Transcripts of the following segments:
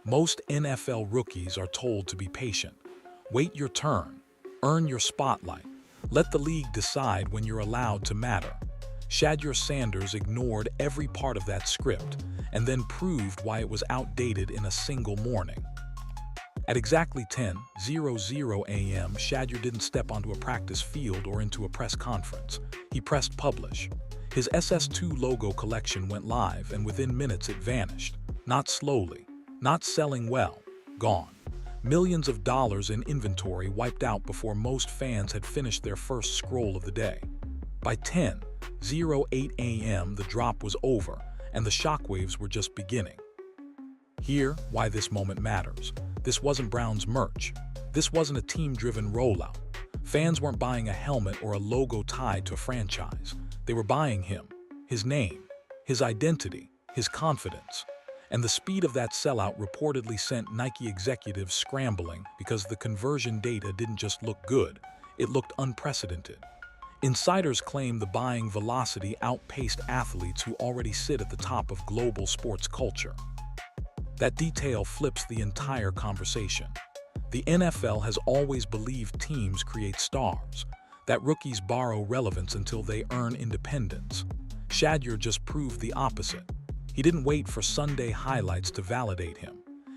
Most NFL rookies are told to be patient. Wait your turn. Earn your spotlight. Let the league decide when you're allowed to matter. Shedeur Sanders ignored every part of that script and then proved why it was outdated in a single morning. At exactly 10:00 a.m., Shedeur didn't step onto a practice field or into a press conference. He pressed publish. His SS2 logo collection went live, and within minutes it vanished. Not slowly, not selling well, gone. Millions of dollars in inventory wiped out before most fans had finished their first scroll of the day. By 10:08 a.m., the drop was over, and the shockwaves were just beginning. Here, why this moment matters. This wasn't Brown's merch. This wasn't a team-driven rollout. Fans weren't buying a helmet or a logo tied to a franchise. They were buying him, his name, his identity, his confidence. And the speed of that sellout reportedly sent Nike executives scrambling because the conversion data didn't just look good, it looked unprecedented. Insiders claim the buying velocity outpaced athletes who already sit at the top of global sports culture. That detail flips the entire conversation. The NFL has always believed teams create stars, that rookies borrow relevance until they earn independence. Shedeur just proved the opposite. He didn't wait for Sunday highlights to validate him.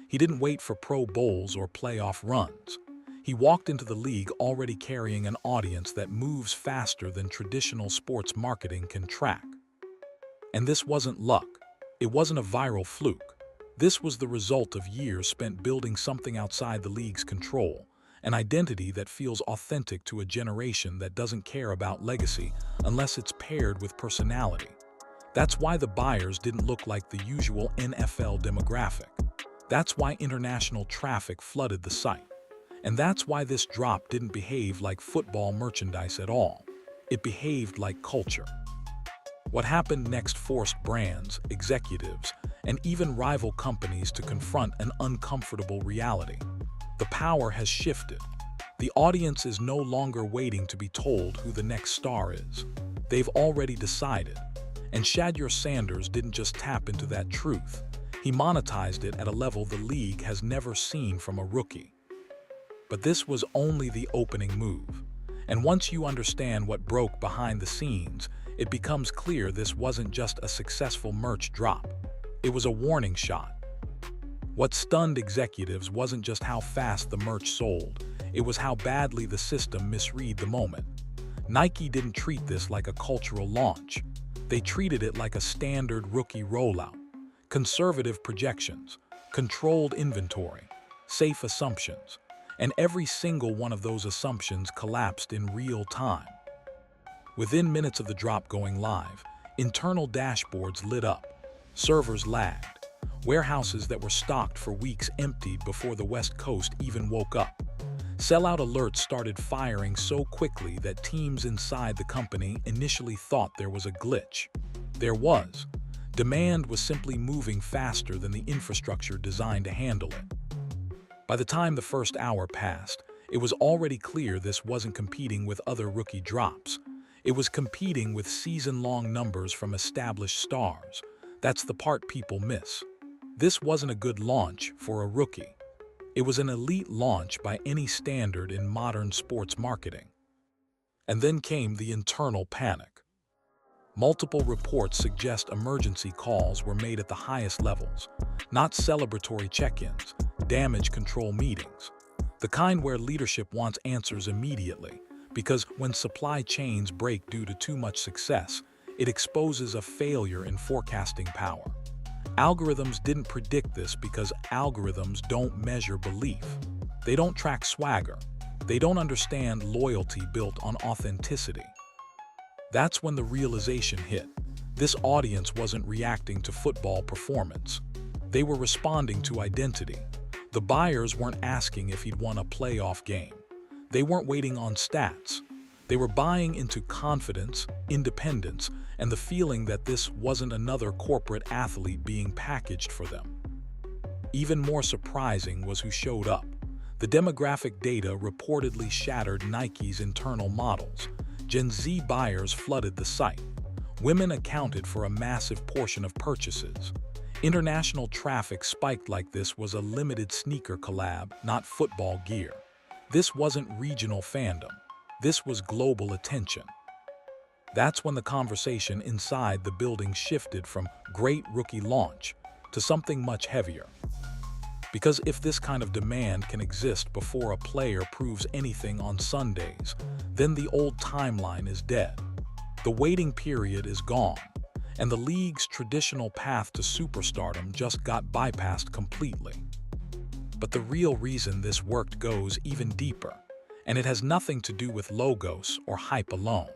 He didn't wait for Pro Bowls or playoff runs. He walked into the league already carrying an audience that moves faster than traditional sports marketing can track. And this wasn't luck. It wasn't a viral fluke. This was the result of years spent building something outside the league's control, an identity that feels authentic to a generation that doesn't care about legacy unless it's paired with personality. That's why the buyers didn't look like the usual NFL demographic. That's why international traffic flooded the site. And that's why this drop didn't behave like football merchandise at all. It behaved like culture. What happened next forced brands, executives, and even rival companies to confront an uncomfortable reality. The power has shifted. The audience is no longer waiting to be told who the next star is. They've already decided. And Shedeur Sanders didn't just tap into that truth. He monetized it at a level the league has never seen from a rookie. But this was only the opening move. And once you understand what broke behind the scenes, it becomes clear this wasn't just a successful merch drop. It was a warning shot. What stunned executives wasn't just how fast the merch sold, it was how badly the system misread the moment. Nike didn't treat this like a cultural launch. They treated it like a standard rookie rollout. Conservative projections, controlled inventory, safe assumptions, and every single one of those assumptions collapsed in real time. Within minutes of the drop going live, internal dashboards lit up, servers lagged, warehouses that were stocked for weeks emptied before the West Coast even woke up. Sellout alerts started firing so quickly that teams inside the company initially thought there was a glitch. There was. Demand was simply moving faster than the infrastructure designed to handle it. By the time the first hour passed, it was already clear this wasn't competing with other rookie drops. It was competing with season-long numbers from established stars. That's the part people miss. This wasn't a good launch for a rookie. It was an elite launch by any standard in modern sports marketing. And then came the internal panic. Multiple reports suggest emergency calls were made at the highest levels, not celebratory check-ins, damage control meetings. The kind where leadership wants answers immediately, because when supply chains break due to too much success, it exposes a failure in forecasting power. Algorithms didn't predict this because algorithms don't measure belief. They don't track swagger. They don't understand loyalty built on authenticity. That's when the realization hit. This audience wasn't reacting to football performance. They were responding to identity. The buyers weren't asking if he'd won a playoff game. They weren't waiting on stats. They were buying into confidence, independence, and the feeling that this wasn't another corporate athlete being packaged for them. Even more surprising was who showed up. The demographic data reportedly shattered Nike's internal models. Gen Z buyers flooded the site. Women accounted for a massive portion of purchases. International traffic spiked like this was a limited sneaker collab, not football gear. This wasn't regional fandom. This was global attention. That's when the conversation inside the building shifted from great rookie launch to something much heavier. Because if this kind of demand can exist before a player proves anything on Sundays, then the old timeline is dead. The waiting period is gone, and the league's traditional path to superstardom just got bypassed completely. But the real reason this worked goes even deeper, and it has nothing to do with logos or hype alone.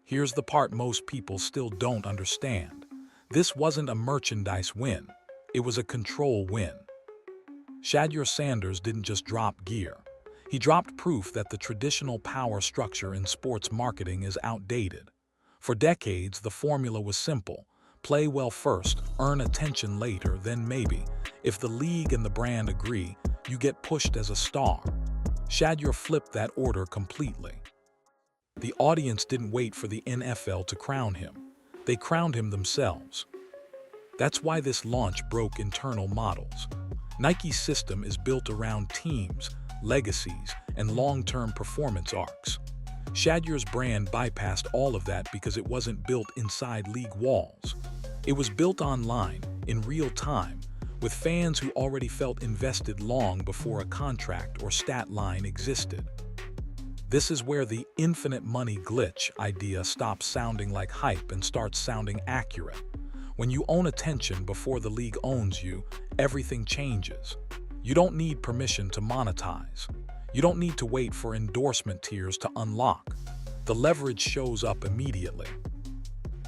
Here's the part most people still don't understand. This wasn't a merchandise win, it was a control win. Shedeur Sanders didn't just drop gear. He dropped proof that the traditional power structure in sports marketing is outdated. For decades, the formula was simple. Play well first, earn attention later, then maybe, if the league and the brand agree, you get pushed as a star. Shedeur flipped that order completely. The audience didn't wait for the NFL to crown him. They crowned him themselves. That's why this launch broke internal models. Nike's system is built around teams, legacies, and long-term performance arcs. Shedeur's brand bypassed all of that because it wasn't built inside league walls. It was built online, in real time, with fans who already felt invested long before a contract or stat line existed. This is where the infinite money glitch idea stops sounding like hype and starts sounding accurate. When you own attention before the league owns you, everything changes. You don't need permission to monetize. You don't need to wait for endorsement tiers to unlock. The leverage shows up immediately.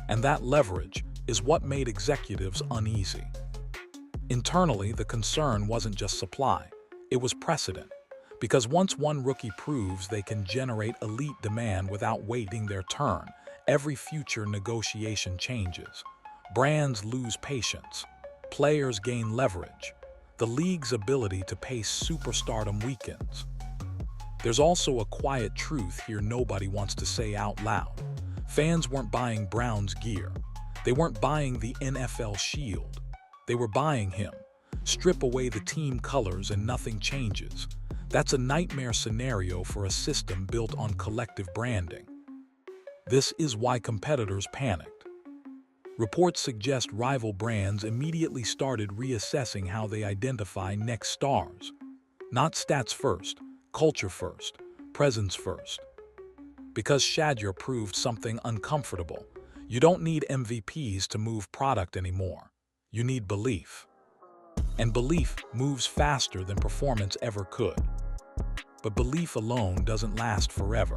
And that leverage is what made executives uneasy. Internally, the concern wasn't just supply, it was precedent. Because once one rookie proves they can generate elite demand without waiting their turn, every future negotiation changes. Brands lose patience. Players gain leverage. The league's ability to pace superstardom weakens. There's also a quiet truth here nobody wants to say out loud. Fans weren't buying Brown's gear. They weren't buying the NFL shield. They were buying him. Strip away the team colors and nothing changes. That's a nightmare scenario for a system built on collective branding. This is why competitors panicked. Reports suggest rival brands immediately started reassessing how they identify next stars. Not stats first, culture first, presence first. Because Shedeur proved something uncomfortable, you don't need MVPs to move product anymore. You need belief. And belief moves faster than performance ever could. But belief alone doesn't last forever.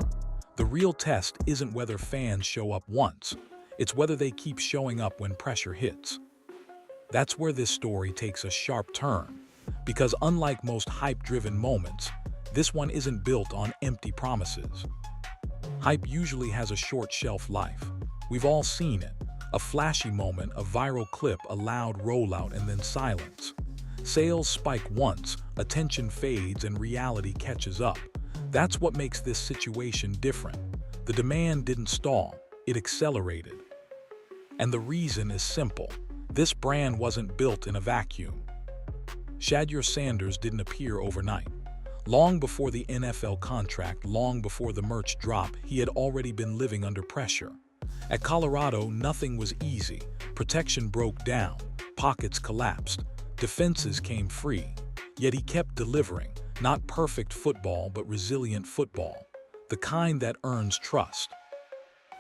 The real test isn't whether fans show up once, it's whether they keep showing up when pressure hits. That's where this story takes a sharp turn, because unlike most hype-driven moments, this one isn't built on empty promises. Hype usually has a short shelf life. We've all seen it. A flashy moment, a viral clip, a loud rollout, and then silence. Sales spike once, attention fades, and reality catches up. That's what makes this situation different. The demand didn't stall, it accelerated. And the reason is simple. This brand wasn't built in a vacuum. Shedeur Sanders didn't appear overnight. Long before the NFL contract, long before the merch drop, he had already been living under pressure. At Colorado, nothing was easy. Protection broke down, pockets collapsed, defenses came free. Yet he kept delivering, not perfect football, but resilient football, the kind that earns trust.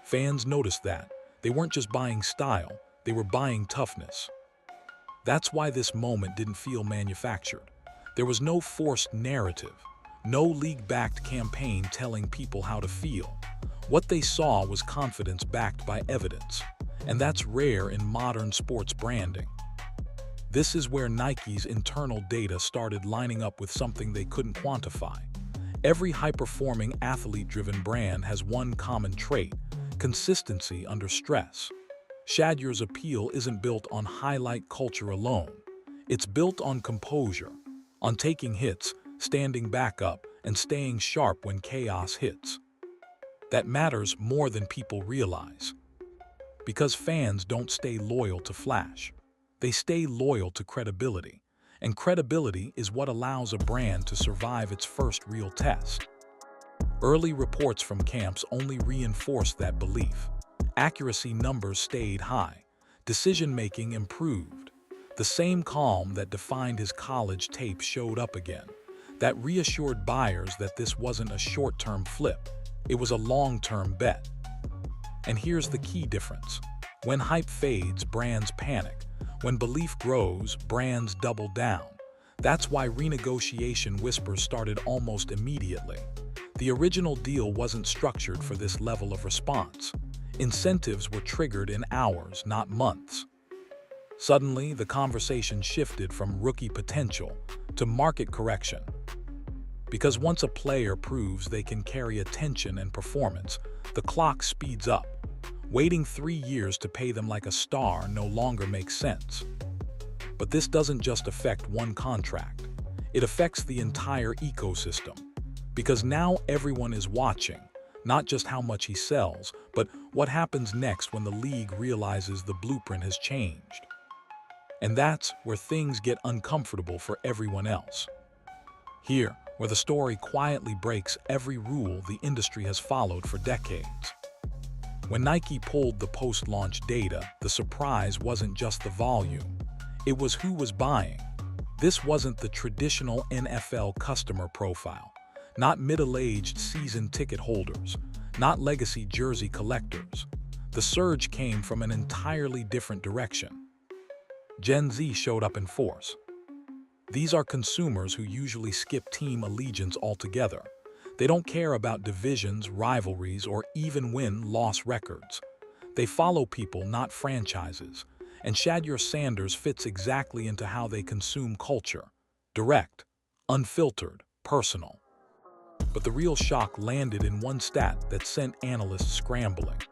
Fans noticed that. They weren't just buying style, they were buying toughness. That's why this moment didn't feel manufactured. There was no forced narrative, no league-backed campaign telling people how to feel. What they saw was confidence backed by evidence, and that's rare in modern sports branding. This is where Nike's internal data started lining up with something they couldn't quantify. Every high-performing, athlete-driven brand has one common trait: consistency under stress. Shedeur's appeal isn't built on highlight culture alone. It's built on composure, on taking hits, standing back up, and staying sharp when chaos hits. That matters more than people realize. Because fans don't stay loyal to flash. They stay loyal to credibility, and credibility is what allows a brand to survive its first real test. Early reports from camps only reinforced that belief. Accuracy numbers stayed high. Decision-making improved. The same calm that defined his college tape showed up again. That reassured buyers that this wasn't a short-term flip. It was a long-term bet. And here's the key difference. When hype fades, brands panic. When belief grows, brands double down. That's why renegotiation whispers started almost immediately. The original deal wasn't structured for this level of response. Incentives were triggered in hours, not months. Suddenly, the conversation shifted from rookie potential to market correction. Because once a player proves they can carry attention and performance, the clock speeds up. Waiting 3 years to pay them like a star no longer makes sense. But this doesn't just affect one contract. It affects the entire ecosystem. Because now everyone is watching, not just how much he sells, but what happens next when the league realizes the blueprint has changed. And that's where things get uncomfortable for everyone else. Here, where the story quietly breaks every rule the industry has followed for decades. When Nike pulled the post-launch data, the surprise wasn't just the volume. It was who was buying. This wasn't the traditional NFL customer profile. Not middle-aged season ticket holders, not legacy jersey collectors. The surge came from an entirely different direction. Gen Z showed up in force. These are consumers who usually skip team allegiance altogether. They don't care about divisions, rivalries, or even win-loss records. They follow people, not franchises. And Shedeur Sanders fits exactly into how they consume culture. Direct, unfiltered, personal. But the real shock landed in one stat that sent analysts scrambling.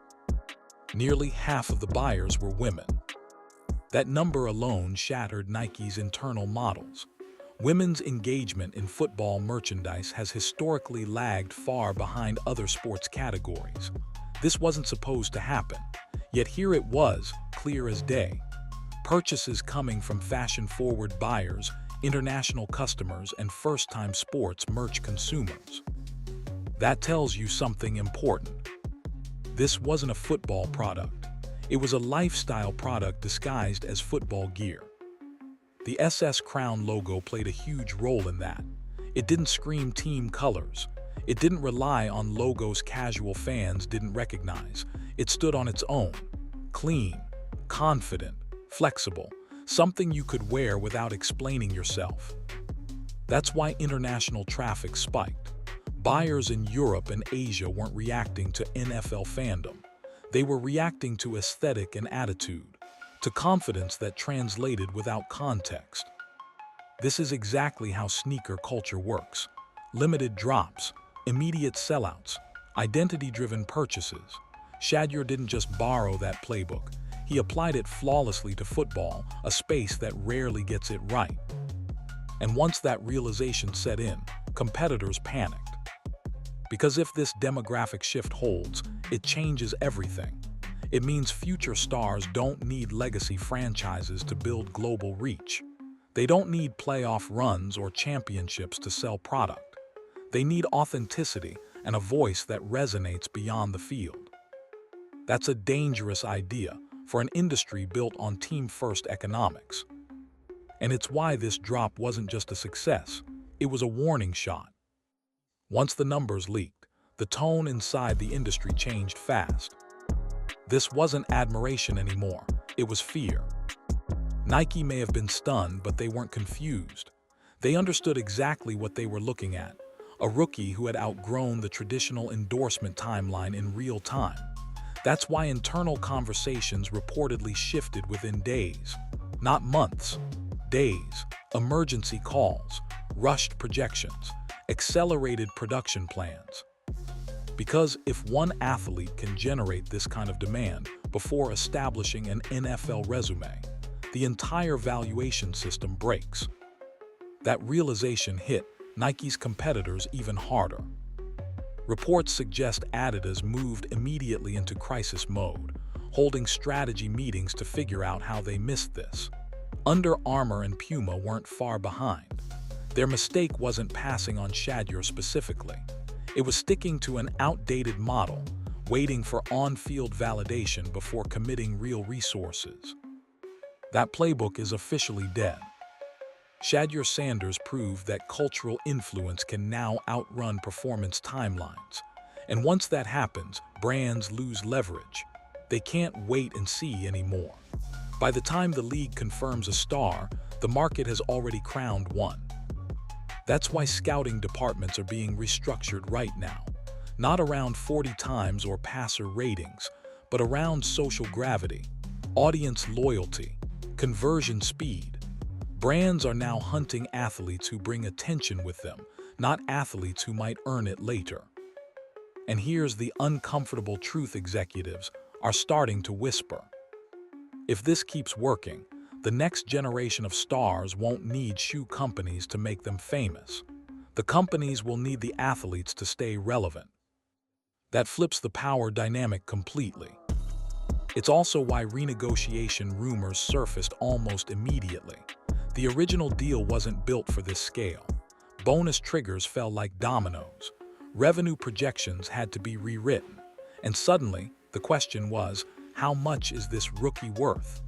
Nearly half of the buyers were women. That number alone shattered Nike's internal models. Women's engagement in football merchandise has historically lagged far behind other sports categories. This wasn't supposed to happen, yet here it was, clear as day. Purchases coming from fashion-forward buyers, international customers, and first-time sports merch consumers. That tells you something important. This wasn't a football product. It was a lifestyle product disguised as football gear. The SS Crown logo played a huge role in that. It didn't scream team colors. It didn't rely on logos casual fans didn't recognize. It stood on its own. Clean, confident, flexible, something you could wear without explaining yourself. That's why international traffic spiked. Buyers in Europe and Asia weren't reacting to NFL fandom. They were reacting to aesthetic and attitude, to confidence that translated without context. This is exactly how sneaker culture works. Limited drops, immediate sellouts, identity-driven purchases. Shedeur didn't just borrow that playbook. He applied it flawlessly to football, a space that rarely gets it right. And once that realization set in, competitors panicked. Because if this demographic shift holds, it changes everything. It means future stars don't need legacy franchises to build global reach. They don't need playoff runs or championships to sell product. They need authenticity and a voice that resonates beyond the field. That's a dangerous idea for an industry built on team-first economics. And it's why this drop wasn't just a success, it was a warning shot. Once the numbers leaked, the tone inside the industry changed fast. This wasn't admiration anymore, it was fear. Nike may have been stunned, but they weren't confused. They understood exactly what they were looking at, a rookie who had outgrown the traditional endorsement timeline in real time. That's why internal conversations reportedly shifted within days, not months. Days, emergency calls, rushed projections, accelerated production plans. Because if one athlete can generate this kind of demand before establishing an NFL resume, the entire valuation system breaks. That realization hit Nike's competitors even harder. Reports suggest Adidas moved immediately into crisis mode, holding strategy meetings to figure out how they missed this. Under Armour and Puma weren't far behind. Their mistake wasn't passing on Shedeur specifically. It was sticking to an outdated model, waiting for on-field validation before committing real resources. That playbook is officially dead. Shedeur Sanders proved that cultural influence can now outrun performance timelines. And once that happens, brands lose leverage. They can't wait and see anymore. By the time the league confirms a star, the market has already crowned one. That's why scouting departments are being restructured right now. Not around 40 times or passer ratings, but around social gravity, audience loyalty, conversion speed. Brands are now hunting athletes who bring attention with them, not athletes who might earn it later. And here's the uncomfortable truth: executives are starting to whisper. If this keeps working, the next generation of stars won't need shoe companies to make them famous. The companies will need the athletes to stay relevant. That flips the power dynamic completely. It's also why renegotiation rumors surfaced almost immediately. The original deal wasn't built for this scale. Bonus triggers fell like dominoes. Revenue projections had to be rewritten. And suddenly, the question was, how much is this rookie worth?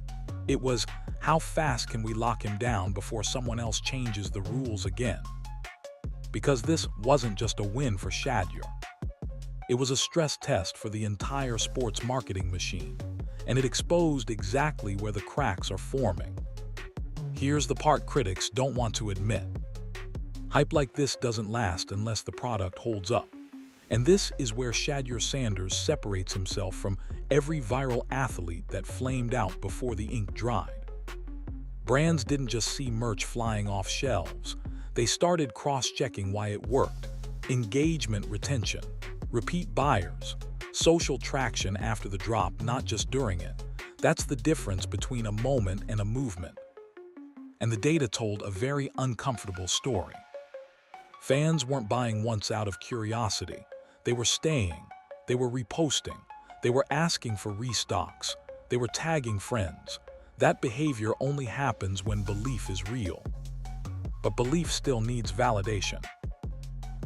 It was, how fast can we lock him down before someone else changes the rules again? Because this wasn't just a win for Shedeur. It was a stress test for the entire sports marketing machine, and it exposed exactly where the cracks are forming. Here's the part critics don't want to admit. Hype like this doesn't last unless the product holds up. And this is where Shedeur Sanders separates himself from every viral athlete that flamed out before the ink dried. Brands didn't just see merch flying off shelves. They started cross-checking why it worked. Engagement, retention, repeat buyers, social traction after the drop, not just during it. That's the difference between a moment and a movement. And the data told a very uncomfortable story. Fans weren't buying once out of curiosity. They were staying, they were reposting, they were asking for restocks, they were tagging friends. That behavior only happens when belief is real. But belief still needs validation.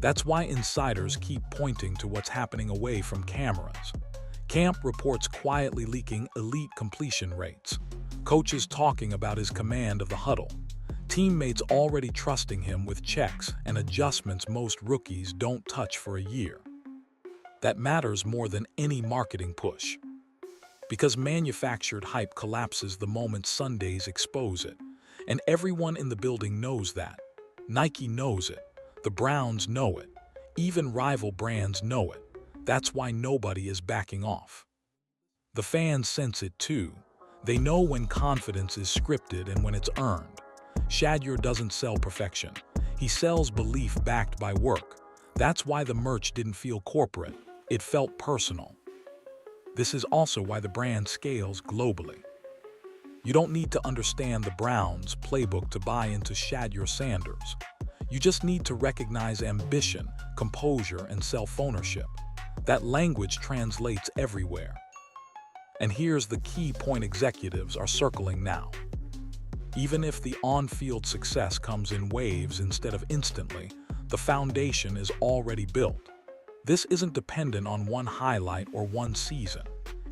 That's why insiders keep pointing to what's happening away from cameras. Camp reports quietly leaking elite completion rates. Coaches talking about his command of the huddle. Teammates already trusting him with checks and adjustments most rookies don't touch for a year. That matters more than any marketing push. Because manufactured hype collapses the moment Sundays expose it. And everyone in the building knows that. Nike knows it. The Browns know it. Even rival brands know it. That's why nobody is backing off. The fans sense it too. They know when confidence is scripted and when it's earned. Shedeur doesn't sell perfection. He sells belief backed by work. That's why the merch didn't feel corporate. It felt personal. This is also why the brand scales globally. You don't need to understand the Browns' playbook to buy into Shedeur Sanders. You just need to recognize ambition, composure, and self-ownership. That language translates everywhere. And here's the key point executives are circling now. Even if the on-field success comes in waves instead of instantly, the foundation is already built. This isn't dependent on one highlight or one season.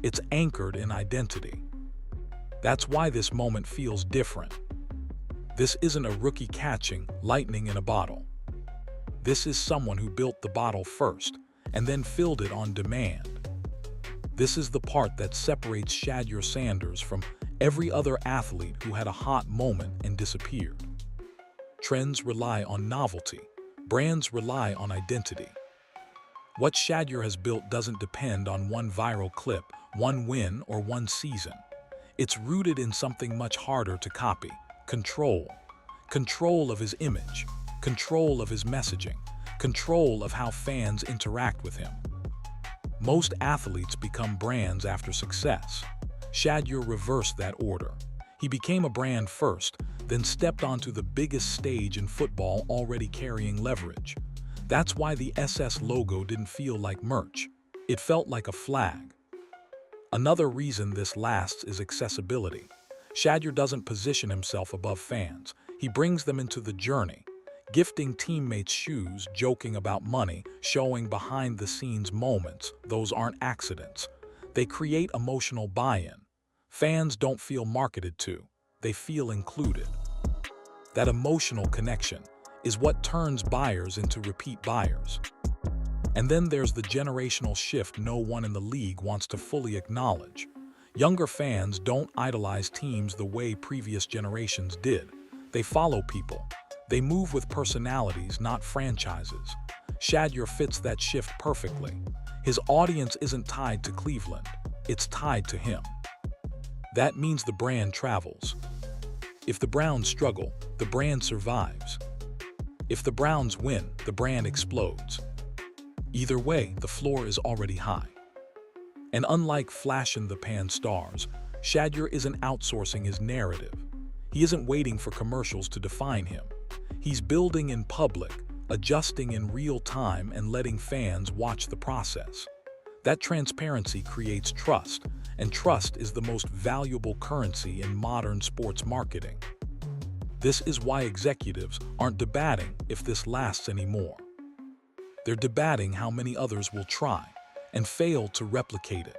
It's anchored in identity. That's why this moment feels different. This isn't a rookie catching lightning in a bottle. This is someone who built the bottle first and then filled it on demand. This is the part that separates Shedeur Sanders from every other athlete who had a hot moment and disappeared. Trends rely on novelty. Brands rely on identity. What Shedeur has built doesn't depend on one viral clip, one win, or one season. It's rooted in something much harder to copy: control. Control of his image, control of his messaging, control of how fans interact with him. Most athletes become brands after success. Shedeur reversed that order. He became a brand first, then stepped onto the biggest stage in football, already carrying leverage. That's why the SS logo didn't feel like merch. It felt like a flag. Another reason this lasts is accessibility. Shedeur doesn't position himself above fans. He brings them into the journey, gifting teammates shoes, joking about money, showing behind-the-scenes moments. Those aren't accidents. They create emotional buy-in. Fans don't feel marketed to. They feel included. That emotional connection is what turns buyers into repeat buyers. And then there's the generational shift no one in the league wants to fully acknowledge. Younger fans don't idolize teams the way previous generations did. They follow people. They move with personalities, not franchises. Shedeur fits that shift perfectly. His audience isn't tied to Cleveland. It's tied to him. That means the brand travels. If the Browns struggle, the brand survives. If the Browns win, the brand explodes. Either way, the floor is already high. And unlike flash-in-the-pan stars, Shedeur isn't outsourcing his narrative. He isn't waiting for commercials to define him. He's building in public, adjusting in real time, and letting fans watch the process. That transparency creates trust, and trust is the most valuable currency in modern sports marketing. This is why executives aren't debating if this lasts anymore. They're debating how many others will try and fail to replicate it.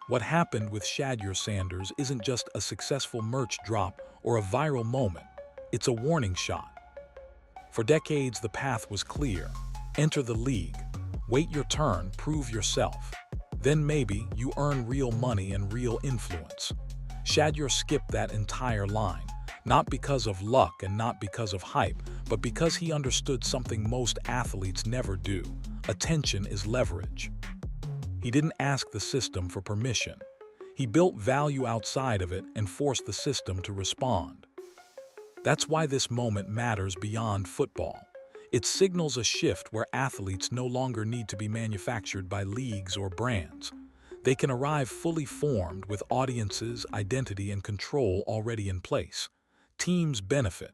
What happened with Shedeur Sanders isn't just a successful merch drop or a viral moment. It's a warning shot. For decades, the path was clear. Enter the league. Wait your turn, prove yourself. Then maybe you earn real money and real influence. Shedeur skipped that entire line, not because of luck and not because of hype, but because he understood something most athletes never do. Attention is leverage. He didn't ask the system for permission. He built value outside of it and forced the system to respond. That's why this moment matters beyond football. It signals a shift where athletes no longer need to be manufactured by leagues or brands. They can arrive fully formed with audiences, identity, and control already in place. Teams benefit.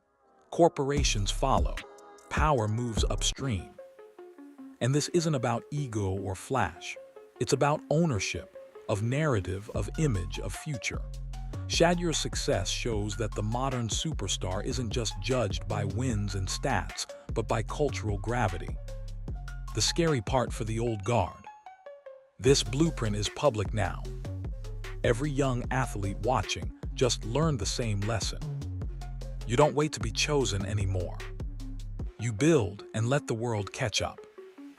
Corporations follow. Power moves upstream. And this isn't about ego or flash. It's about ownership, of narrative, of image, of future. Shedeur's success shows that the modern superstar isn't just judged by wins and stats, but by cultural gravity. The scary part for the old guard. This blueprint is public now. Every young athlete watching just learned the same lesson. You don't wait to be chosen anymore. You build and let the world catch up.